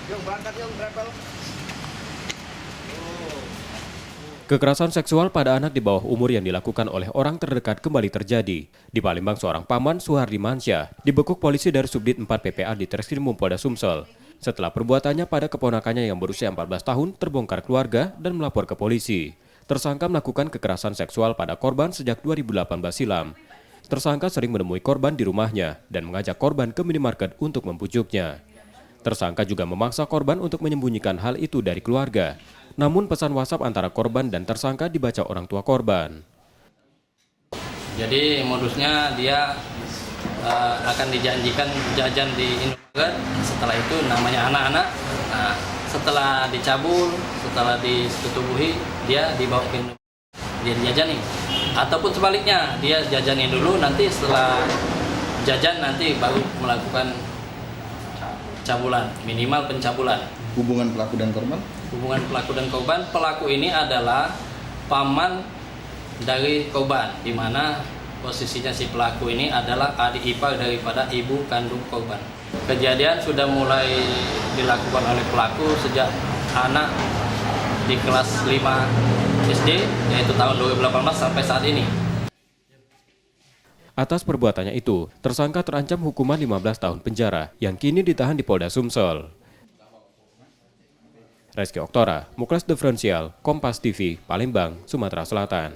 Yung berangkat yung travel. Kekerasan seksual pada anak di bawah umur yang dilakukan oleh orang terdekat kembali terjadi. Di Palembang, seorang paman, Suhardi Mansyah, dibekuk polisi dari Subdit 4 PPA di Treskrimum Polda Sumsel. Setelah perbuatannya pada keponakannya yang berusia 14 tahun terbongkar keluarga dan melapor ke polisi. Tersangka melakukan kekerasan seksual pada korban sejak 2018 silam. Tersangka sering menemui korban di rumahnya dan mengajak korban ke minimarket untuk membujuknya. Tersangka juga memaksa korban untuk menyembunyikan hal itu dari keluarga. Namun pesan WhatsApp antara korban dan tersangka dibaca orang tua korban. Jadi modusnya dia akan dijanjikan jajan di Indomaret. Setelah itu namanya anak-anak. Nah, setelah dicabul, setelah disetubuhi, dia dibawa ke Indomaret. Dia dijajani. Ataupun sebaliknya, dia jajani dulu, nanti setelah jajan nanti baru melakukan cabulan, minimal pencabulan. Hubungan pelaku dan korban? Hubungan pelaku dan korban, pelaku ini adalah paman dari korban, di mana posisinya si pelaku ini adalah adik ipar daripada ibu kandung korban. Kejadian sudah mulai dilakukan oleh pelaku sejak anak di kelas 5 SD, yaitu tahun 2018 sampai saat ini. Atas perbuatannya itu, tersangka terancam hukuman 15 tahun penjara yang kini ditahan di Polda Sumsel. Reski Oktora, Muklas Diferensial, Kompas TV, Palembang, Sumatera Selatan.